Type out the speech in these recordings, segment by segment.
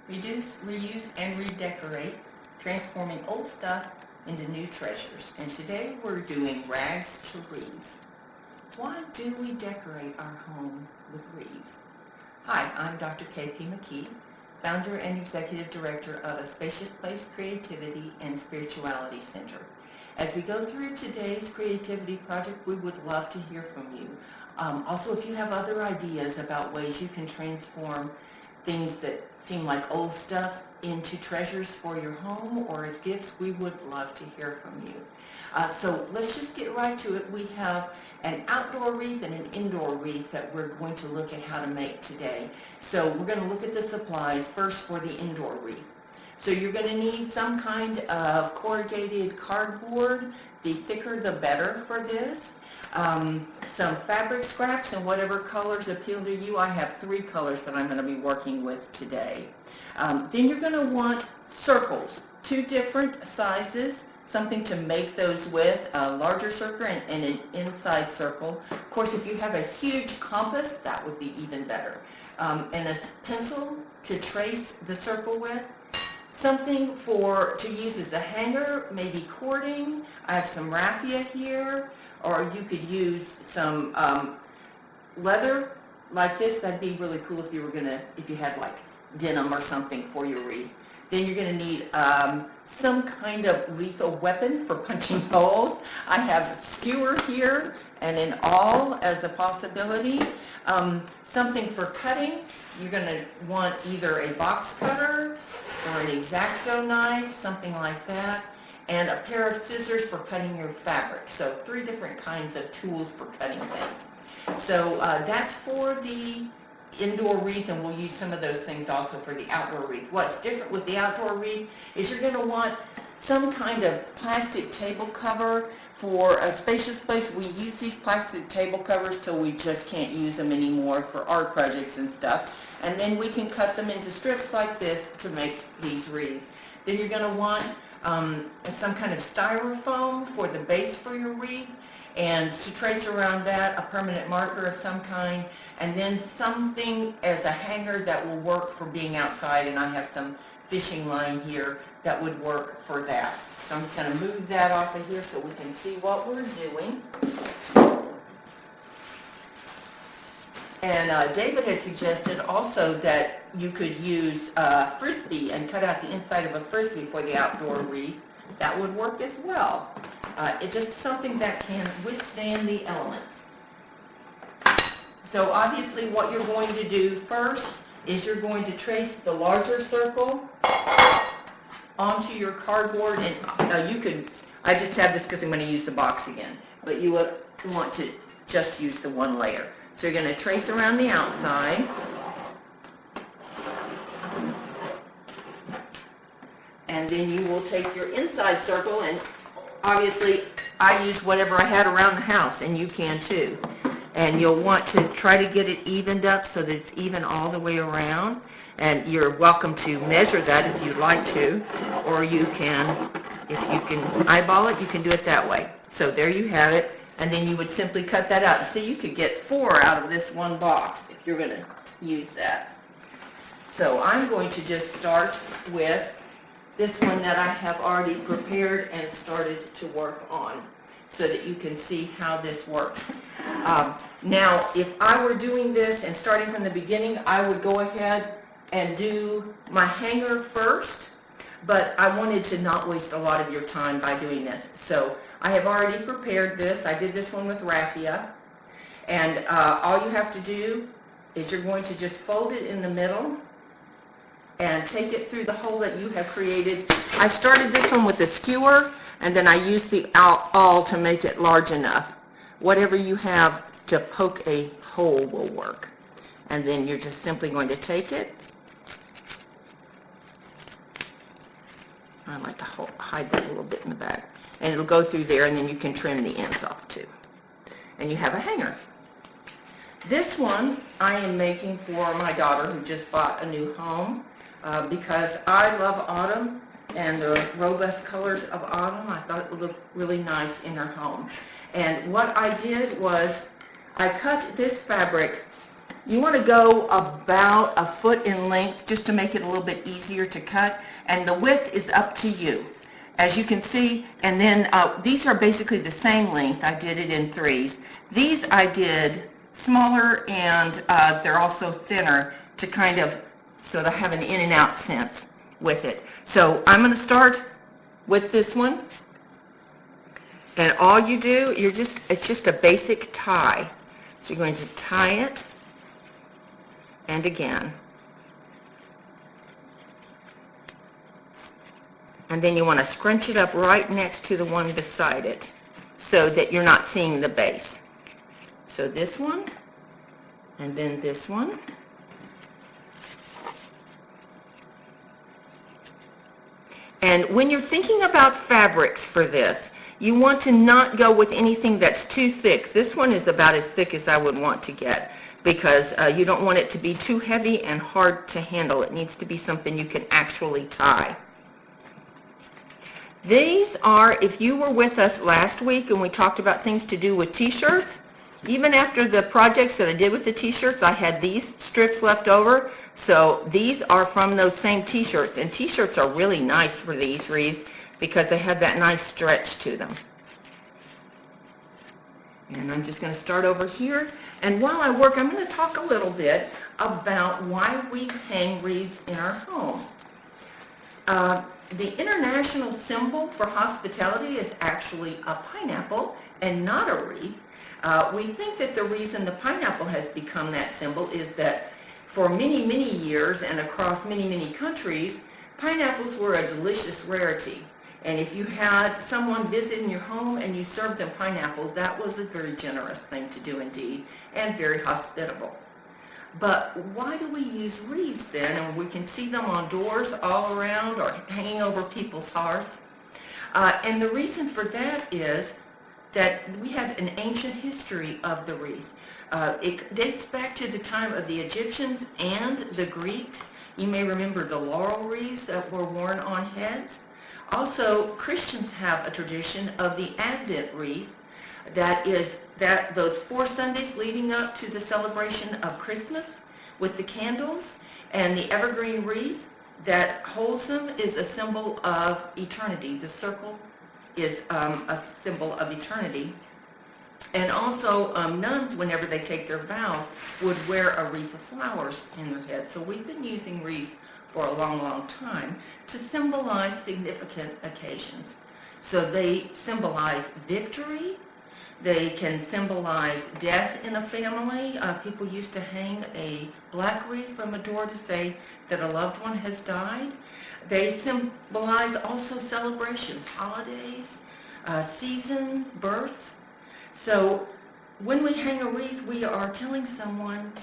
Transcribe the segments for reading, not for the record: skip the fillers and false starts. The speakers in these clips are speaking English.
Reduce, reuse, and redecorate, transforming old stuff into new treasures. And today we're doing rags to wreaths. Why do we decorate our home with wreaths? Hi, I'm Dr. K.P. McKee, founder and executive director of a Spacious Place Creativity and Spirituality Center. As we go through today's creativity project, we would love to hear from you. Also, if you have other ideas about ways you can transform things that seem like old stuff into treasures for your home or as gifts, we would love to hear from you. So let's just get right to it. We have an outdoor wreath and an indoor wreath that we're going to look at how to make today. So we're going to look at the supplies first for the indoor wreath. So you're going to need some kind of corrugated cardboard. The thicker the better for this. Some fabric scraps in whatever colors appeal to you. I have 3 colors that I'm going to be working with today. Then you're going to want circles, 2 different sizes, something to make those with, a larger circle and an inside circle. Of course, if you have a huge compass, that would be even better. And a pencil to trace the circle with. Something to use as a hanger, maybe cording. I have some raffia here. Or you could use some leather like this. That'd be really cool if you had like denim or something for your wreath. Then you're going to need some kind of lethal weapon for punching holes. I have a skewer here and an awl as a possibility. Something for cutting. You're going to want either a box cutter or an X-Acto knife, something like that. And a pair of scissors for cutting your fabric. So 3 different kinds of tools for cutting things. So that's for the indoor wreath, and we'll use some of those things also for the outdoor wreath. What's different with the outdoor wreath is you're going to want some kind of plastic table cover. For a Spacious Place, we use these plastic table covers till we just can't use them anymore for art projects and stuff. And then we can cut them into strips like this to make these wreaths. Then you're going to want some kind of styrofoam for the base for your wreath, and to trace around that, a permanent marker of some kind, and then something as a hanger that will work for being outside, and I have some fishing line here that would work for that. So I'm just going to move that off of here so we can see what we're doing. And David had suggested also that you could use a Frisbee and cut out the inside of a Frisbee for the outdoor wreath. That would work as well. It's just something that can withstand the elements. So obviously what you're going to do first is you're going to trace the larger circle onto your cardboard. And you could, I just have this because I'm going to use the box again, but you would want to just use the 1 layer. So you're going to trace around the outside. And then you will take your inside circle, and obviously I used whatever I had around the house, and you can too. And you'll want to try to get it evened up so that it's even all the way around. And you're welcome to measure that if you'd like to, or you can, if you can eyeball it, you can do it that way. So there you have it. And then you would simply cut that out. So you could get 4 out of this 1 box if you're going to use that. So I'm going to just start with this one that I have already prepared and started to work on so that you can see how this works. Now, if I were doing this and starting from the beginning, I would go ahead and do my hanger first, but I wanted to not waste a lot of your time by doing this. So I have already prepared this. I did this one with raffia. And all you have to do is you're going to just fold it in the middle and take it through the hole that you have created. I started this one with a skewer, and then I used the awl to make it large enough. Whatever you have to poke a hole will work. And then you're just simply going to take it. I like to hide that a little bit in the back. And it'll go through there, and then you can trim the ends off too. And you have a hanger. This one I am making for my daughter who just bought a new home because I love autumn and the robust colors of autumn. I thought it would look really nice in her home. And what I did was I cut this fabric You want to go about a foot in length just to make it a little bit easier to cut, and the width is up to you, as you can see. And then these are basically the same length. I did it in 3s. These I did smaller, and they're also thinner to kind of so to have an in and out sense with it. So I'm going to start with this one, and all you do, it's just a basic tie. So you're going to tie it, and again, and then you want to scrunch it up right next to the one beside it so that you're not seeing the base. So this one, and then this one. And when you're thinking about fabrics for this, you want to not go with anything that's too thick. This one is about as thick as I would want to get, because you don't want it to be too heavy and hard to handle. It needs to be something you can actually tie. These are, if you were with us last week and we talked about things to do with t-shirts, even after the projects that I did with the t-shirts, I had these strips left over. So these are from those same t-shirts, and t-shirts are really nice for these wreaths because they have that nice stretch to them. And I'm just going to start over here, and while I work, I'm going to talk a little bit about why we hang wreaths in our homes. The international symbol for hospitality is actually a pineapple and not a wreath. We think that the reason the pineapple has become that symbol is that for many, many years and across many, many countries, pineapples were a delicious rarity. And if you had someone visit in your home and you served them pineapple, that was a very generous thing to do indeed, and very hospitable. But why do we use wreaths then? And we can see them on doors all around or hanging over people's hearths. And the reason for that is that we have an ancient history of the wreath. It dates back to the time of the Egyptians and the Greeks. You may remember the laurel wreaths that were worn on heads. Also, Christians have a tradition of the Advent wreath, that is those 4 Sundays leading up to the celebration of Christmas with the candles, and the evergreen wreath that holds them is a symbol of eternity. The circle is a symbol of eternity. And also, nuns, whenever they take their vows, would wear a wreath of flowers in their head. So we've been using wreaths for a long, long time to symbolize significant occasions. So they symbolize victory. They can symbolize death in a family. People used to hang a black wreath from a door to say that a loved one has died. They symbolize also celebrations, holidays, seasons, births. So when we hang a wreath, we are telling someone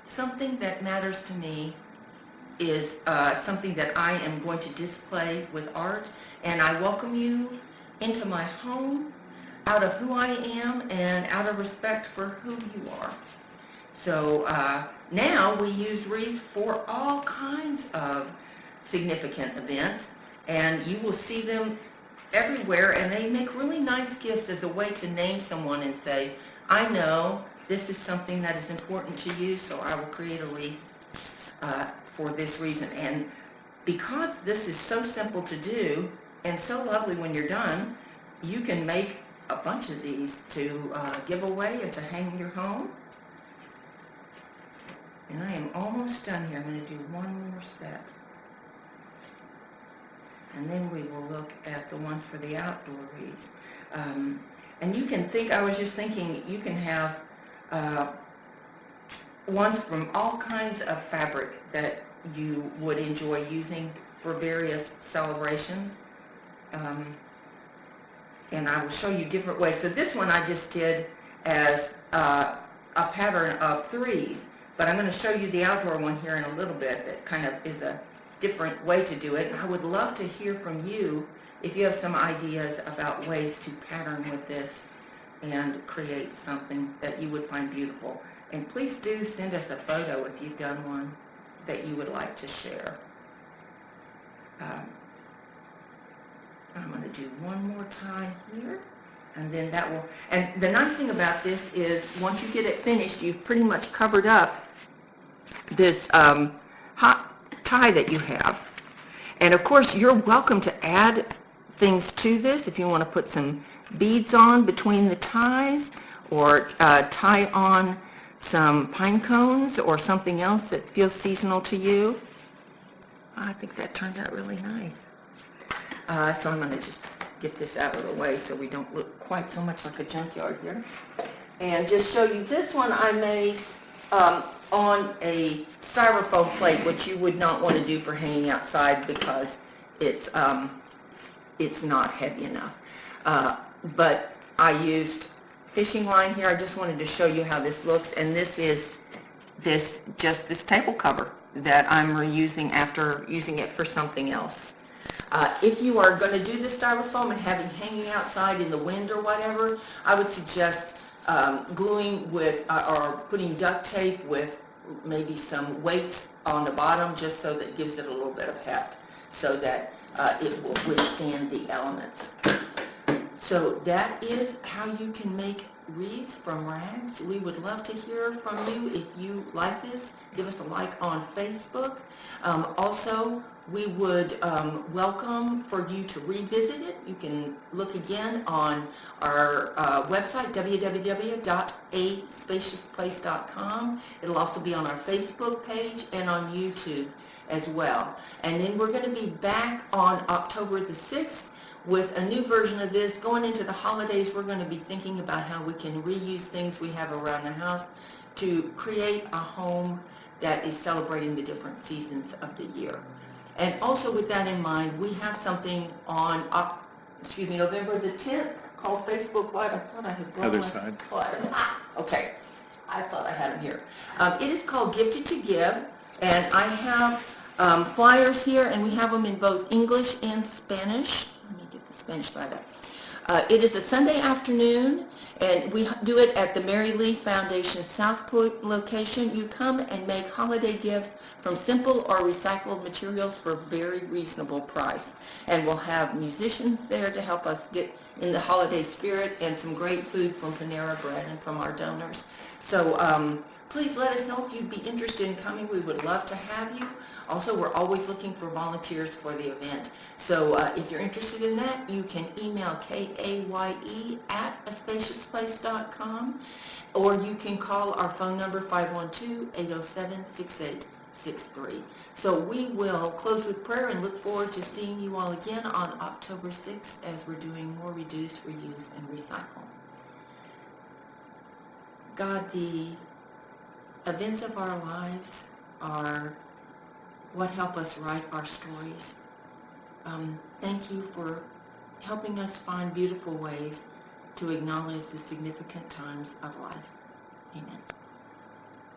something that matters to me is something that I am going to display with art, and I welcome you into my home out of who I am and out of respect for who you are. So now we use wreaths for all kinds of significant events, and you will see them everywhere, and they make really nice gifts as a way to name someone and say, I know this is something that is important to you, so I will create a wreath for this reason. And because this is so simple to do and so lovely when you're done, you can make a bunch of these to give away and to hang in your home. And I am almost done here. I'm going to do one more set. And then we will look at the ones for the outdoor wreaths. And you can think, I was just thinking, you can have ones from all kinds of fabric that you would enjoy using for various celebrations. And I will show you different ways. So this one I just did as a pattern of 3s, but I'm going to show you the outdoor one here in a little bit that kind of is a different way to do it. And I would love to hear from you if you have some ideas about ways to pattern with this and create something that you would find beautiful. And please do send us a photo if you've done one that you would like to share. I'm going to do one more tie here, and then that will, and the nice thing about this is once you get it finished, you've pretty much covered up this hot tie that you have. And of course, you're welcome to add things to this if you want to put some beads on between the ties, or tie on some pine cones or something else that feels seasonal to you. I think that turned out really nice. So I'm going to just get this out of the way so we don't look quite so much like a junkyard here. And just show you this one I made on a styrofoam plate, which you would not want to do for hanging outside because it's not heavy enough. But I used fishing line here. I just wanted to show you how this looks, and this is this table cover that I'm reusing after using it for something else. If you are going to do the styrofoam and having hanging outside in the wind or whatever, I would suggest gluing with or putting duct tape with maybe some weights on the bottom, just so that it gives it a little bit of heft, so that it will withstand the elements. So that is how you can make wreaths from rags. We would love to hear from you. If you like this, give us a like on Facebook. Also, we would welcome for you to revisit it. You can look again on our website, www.aspaciousplace.com. It'll also be on our Facebook page and on YouTube as well. And then we're going to be back on October the 6th with a new version of this. Going into the holidays, we're going to be thinking about how we can reuse things we have around the house to create a home that is celebrating the different seasons of the year. And also with that in mind, we have something on November the 10th called Facebook Live. I thought I had brought Other my side. flyer. Okay, I thought I had them here. It is called Gifted to Give, and I have flyers here, and we have them in both English and Spanish. Let me get the Spanish slide up. It is a Sunday afternoon, and we do it at the Mary Lee Foundation Southport location. You come and make holiday gifts from simple or recycled materials for a very reasonable price. And we'll have musicians there to help us get in the holiday spirit, and some great food from Panera Bread and from our donors. So please let us know if you'd be interested in coming. We would love to have you. Also, we're always looking for volunteers for the event. So if you're interested in that, you can email kaye@aspaciousplace.com, or you can call our phone number 512-807-6863. So we will close with prayer and look forward to seeing you all again on October 6th as we're doing more reduce, reuse, and recycle. God, the events of our lives are what help us write our stories. Thank you for helping us find beautiful ways to acknowledge the significant times of life. Amen.